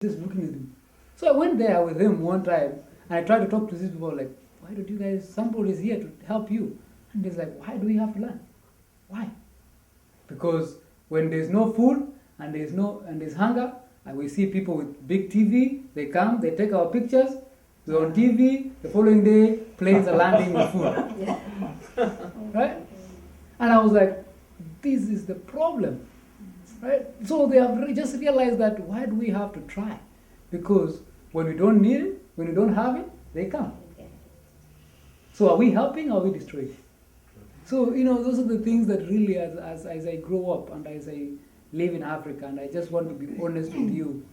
just looking at him. So I went there with him one time, and I tried to talk to these people, like, why don't you guys, somebody's here to help you. And he's like, why do we have to learn? Why? Because when there's no food, and there's hunger, and we see people with big TV, they come, they take our pictures, they're on TV, the following day, planes are landing with food. Right? And I was like, this is the problem. Right? So they have just realized that why do we have to try? Because when we don't need it, when we don't have it, they come. So are we helping or are we destroying? So, those are the things that really, as I grow up and as I live in Africa, and I just want to be honest with you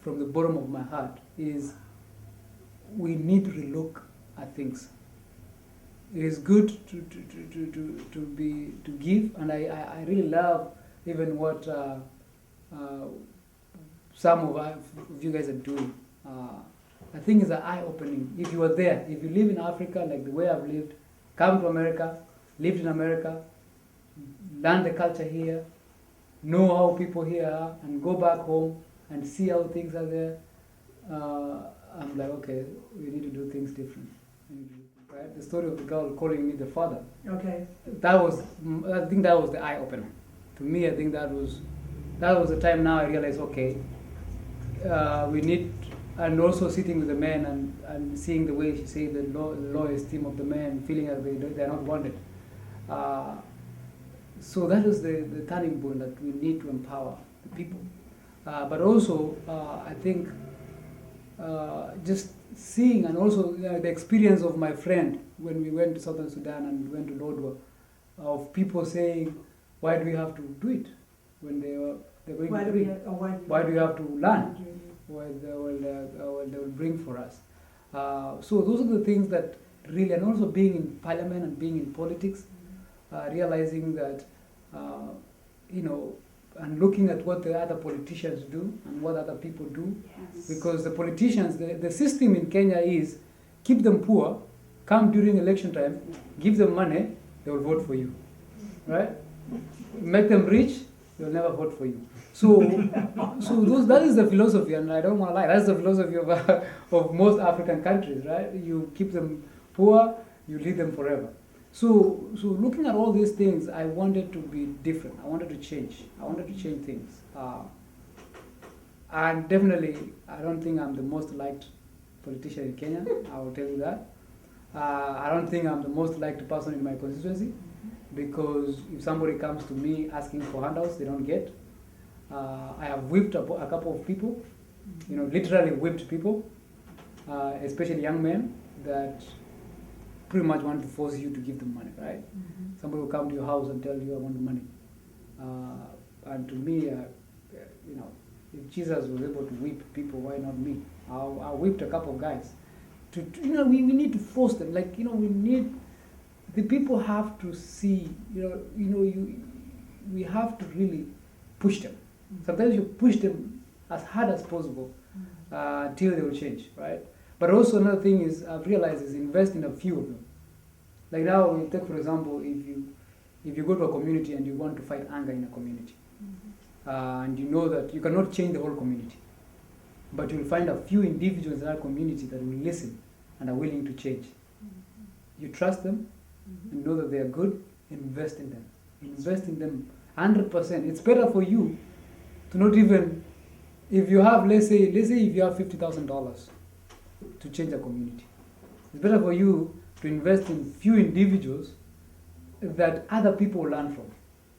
from the bottom of my heart, is we need to relook at things. It is good to give, and I really love even what some of you guys are doing. I think it's an eye-opening. If you are there, if you live in Africa like the way I've lived, come to America, lived in America, learn the culture here, know how people here are, and go back home and see how things are there, I'm like, okay, we need to do things different. Right? The story of the girl calling me the father. Okay. I think that was the eye-opener. To me, I think that was the time. Now I realize, okay, we need, and also sitting with the men and seeing the way she said the low esteem of the men, feeling that they're not wanted. So that is the turning point, that we need to empower the people. But also, I think just seeing, and also the experience of my friend when we went to Southern Sudan and went to Lodwar, of people saying, why do we have to do it when they're going Why to do we bring? have, Why do you have to learn? What they will bring for us. So those are the things that really, and also being in parliament and being in politics, realizing that, and looking at what the other politicians do and what other people do. Yes. Because the politicians, the system in Kenya is keep them poor, come during election time, give them money, they will vote for you. Right? Make them rich, they will never vote for you. So that is the philosophy, and I don't want to lie, that's the philosophy of most African countries, right? You keep them poor, you lead them forever. So looking at all these things, I wanted to be different. I wanted to change. I wanted to change things. And definitely, I don't think I'm the most liked politician in Kenya. I will tell you that. I don't think I'm the most liked person in my constituency, because if somebody comes to me asking for handouts, they don't get. I have whipped a couple of people, literally whipped people, especially young men that pretty much want to force you to give them money, right? Mm-hmm. Somebody will come to your house and tell you, I want the money. And to me, if Jesus was able to whip people, why not me? I whipped a couple of guys. We need to force them. The people have to see, we have to really push them. Sometimes you push them as hard as possible till they will change, right? But also another thing is, I've realized, is invest in a few of them. Like now, we take for example, if you go to a community and you want to fight anger in a community, and you know that you cannot change the whole community, but you'll find a few individuals in that community that will listen and are willing to change. You trust them and know that they are good, invest in them. Invest in them 100%. It's better for you to not even, if you have, let's say if you have $50,000 to change a community, it's better for you to invest in few individuals that other people learn from.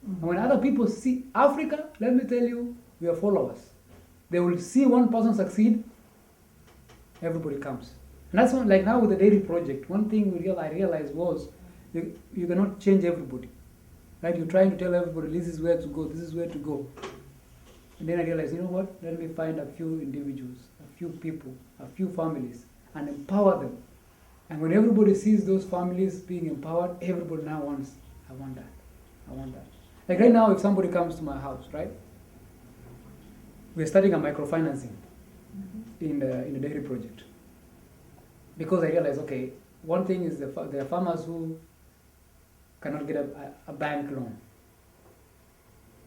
And when other people see Africa, let me tell you, we are followers. They will see one person succeed, everybody comes. And that's one, like now with the dairy project, one thing I realized was you cannot change everybody. Right? You're trying to tell everybody this is where to go, this is where to go. And then I realized, you know what? Let me find a few individuals, a few people, a few families, and empower them. And when everybody sees those families being empowered, everybody now wants, I want that. I want that. Like right now, if somebody comes to my house, right? We're starting a microfinancing in the dairy project. Because I realized, okay, one thing is there are farmers who cannot get a bank loan.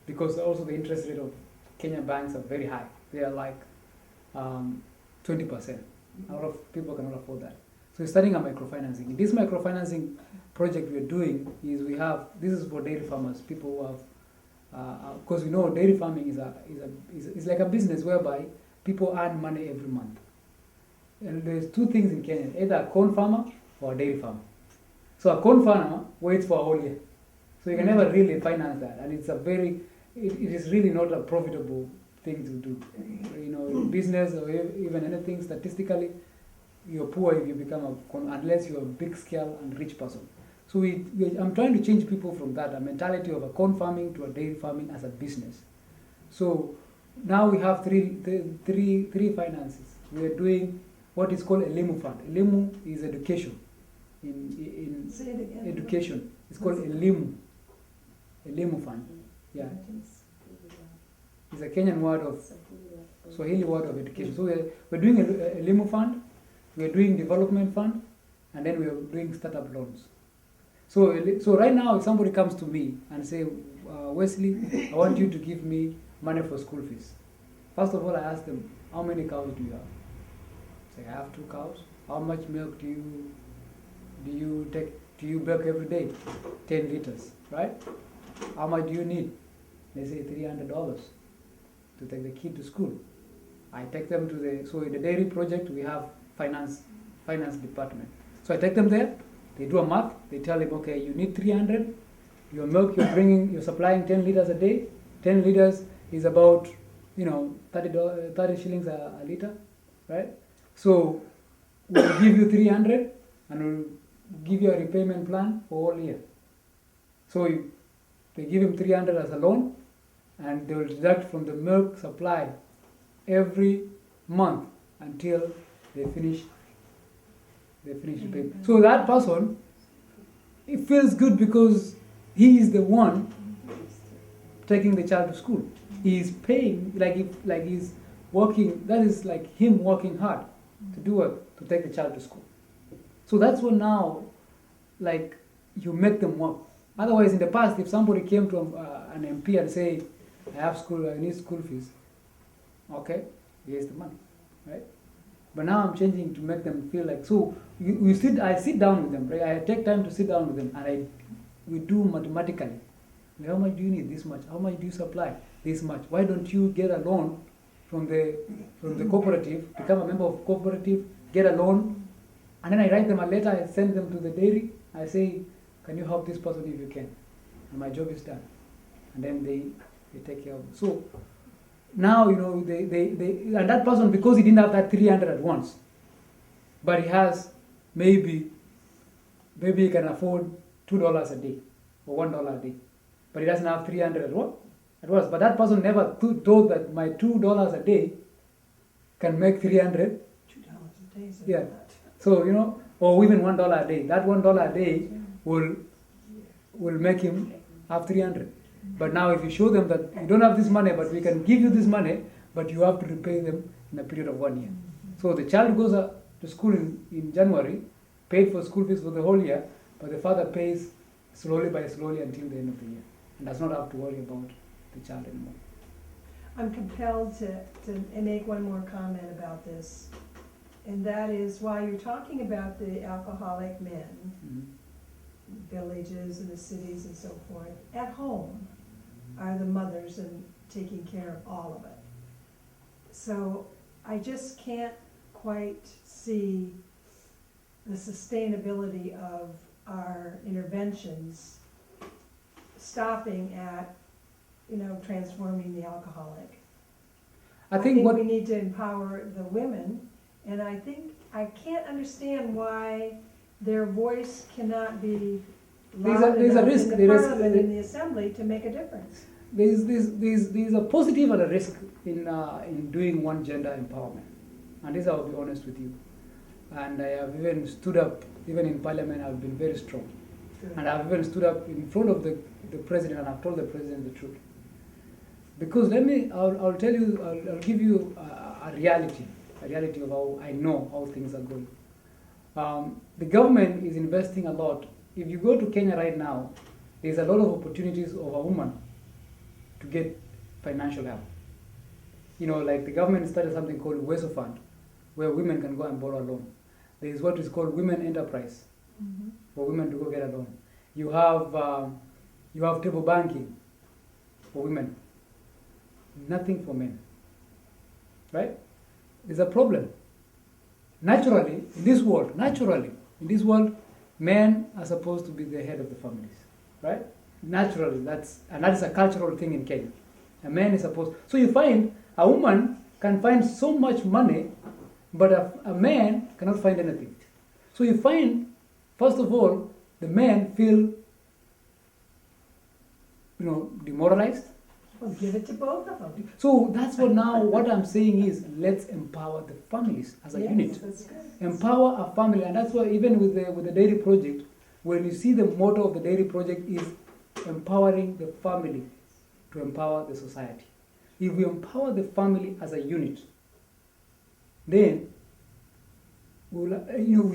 Because also the interest rate of Kenyan banks are very high. They are like 20%. A lot of people cannot afford that. So we're starting a microfinancing. This microfinancing project we're doing is this is for dairy farmers, people who have, because we know dairy farming is like a business whereby people earn money every month. And there's two things in Kenya, either a corn farmer or a dairy farmer. So a corn farmer waits for a whole year. So you can never really finance that. And it's it is really not a profitable thing to do. In business or even anything, statistically, you're poor if you become unless you're a big scale and rich person. So I'm trying to change people from that, a mentality of a corn farming to a dairy farming as a business. So now we have three finances. We are doing what is called a Elimu fund. Elimu is education. In Say it again. Education. It's called Elimu fund. Yeah. It's a Kenyan word of Swahili word of education. So we're doing a Elimu fund, we're doing development fund, and then we're doing startup loans. So right now, if somebody comes to me and say, Wesley, I want you to give me money for school fees. First of all, I ask them, how many cows do you have? Say, I have 2 cows. How much milk do you milk every day? 10 liters, right? How much do you need? They say $300 to take the kid to school. I take them to so in the dairy project we have finance department. So I take them there, they do a math, they tell him, okay, you need 300, your milk you're supplying 10 liters a day, 10 liters is about 30 shillings a liter, right? So we'll give you 300 and we'll give you a repayment plan for all year. So they give him 300 as a loan, and they will deduct from the milk supply every month until they finish repaying. So that person, it feels good because he is the one taking the child to school. He is paying like he's working. That is like him working hard to do it, to take the child to school. So that's what now, like, you make them work. Otherwise, in the past, if somebody came to an MP and say, I need school fees, okay, here's the money, right? But now I'm changing to make them feel like, so I sit down with them, right? I take time to sit down with them, and we do mathematically. How much do you need? This much. How much do you supply? This much. Why don't you get a loan from the cooperative, become a member of cooperative, get a loan, and then I write them a letter, I send them to the dairy, I say, can you help this person if you can? And my job is done. And then they take care of it. So now, and that person, because he didn't have that 300 at once, but he has maybe he can afford $2 a day or $1 a day, but he doesn't have 300 at once. But that person never thought that my $2 a day can make 300. $2 a day is Yeah. lot. So, or even $1 a day. That $1 a day will make him have 300. But now if you show them that you don't have this money, but we can give you this money, but you have to repay them in a period of 1 year. So the child goes to school in January, paid for school fees for the whole year, but the father pays slowly until the end of the year, and does not have to worry about the child anymore. I'm compelled to make one more comment about this, and that is, while you're talking about the alcoholic men, villages and the cities and so forth, at home are the mothers and taking care of all of it. So I just can't quite see the sustainability of our interventions stopping at, transforming the alcoholic. I think we need to empower the women, and I can't understand why their voice cannot be loud enough in the Parliament, in the Assembly, to make a difference. There's a positive and a risk in doing one gender empowerment, and this I'll be honest with you. And I have even stood up, even in Parliament, I've been very strong. Good. And I've even stood up in front of the President, and I've told the President the truth. Because I'll tell you, I'll give you a reality of how I know how things are going. The government is investing a lot. If you go to Kenya right now, there's a lot of opportunities of a woman to get financial help. like the government started something called Weso Fund, where women can go and borrow a loan. There is what is called Women Enterprise, for women to go get a loan. You have table banking for women. Nothing for men. Right? There's a problem. Naturally, in this world, men are supposed to be the head of the families. Right? Naturally, that's a cultural thing in Kenya. A man is supposed. So you find a woman can find so much money, but a man cannot find anything. So you find, first of all, the men feel, demoralized. Well, give it to both of them. So that's what I'm saying is, let's empower the families as a unit. That's good. Empower a family, and that's why even with the dairy project, when you see the motto of the dairy project is empowering the family to empower the society. If we empower the family as a unit, then we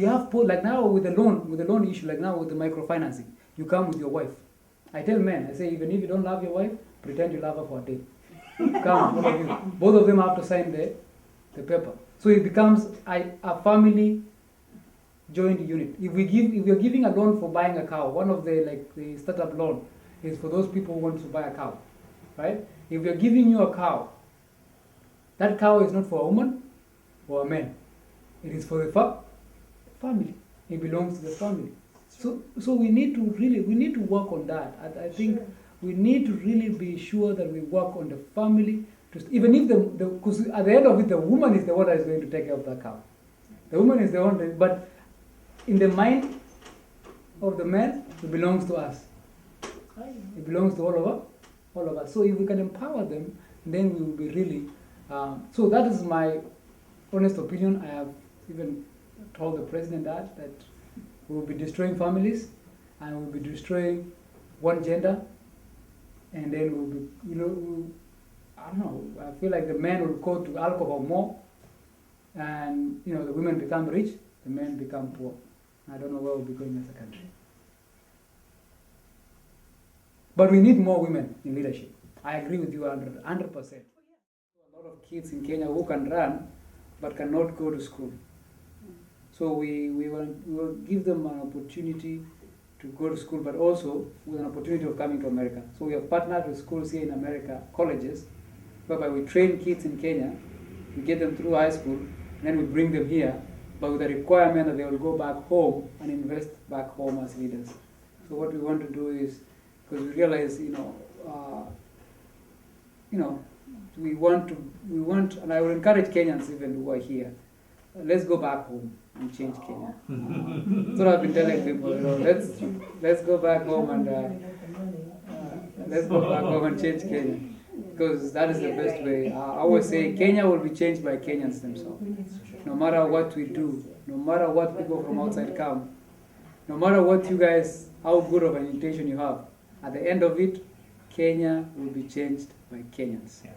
have like now with the loan issue, like now with the microfinancing, you come with your wife. I tell men, I say, even if you don't love your wife, pretend you love her for a day. Come, both of you. Both of them have to sign the paper. So it becomes a family joint unit. If we are giving a loan for buying a cow, one of the startup loan is for those people who want to buy a cow, right? If we are giving you a cow, that cow is not for a woman or a man. It is for the family. It belongs to the family. So we need to work on that. I think we need to really be sure that we work on the family. Even if because at the end of it, the woman is the one that is going to take care of that cow. The woman is the one but in the mind of the man, it belongs to us. It belongs to all of us. So if we can empower them, then we will be really. So that is my honest opinion. I have even told the president that we will be destroying families, and we will be destroying one gender, and then we'll be, I don't know. I feel like the men will go to alcohol more, and the women become rich, the men become poor. I don't know where we'll be going as a country. But we need more women in leadership. I agree with you 100%. A lot of kids in Kenya who can run but cannot go to school. So we will give them an opportunity to go to school, but also with an opportunity of coming to America. So we have partnered with schools here in America, colleges, whereby we train kids in Kenya, we get them through high school, and then we bring them here, but with the requirement that they will go back home and invest back home as leaders. So what we want to do is, because we realize, we want, and I will encourage Kenyans even who are here, let's go back home and change Kenya. That's what I've been telling people. Let's go back home and change Kenya, because that is the best way. I always say Kenya will be changed by Kenyans themselves. No matter what we do, no matter what people from outside come, no matter what you guys, how good of an intention you have, at the end of it, Kenya will be changed by Kenyans.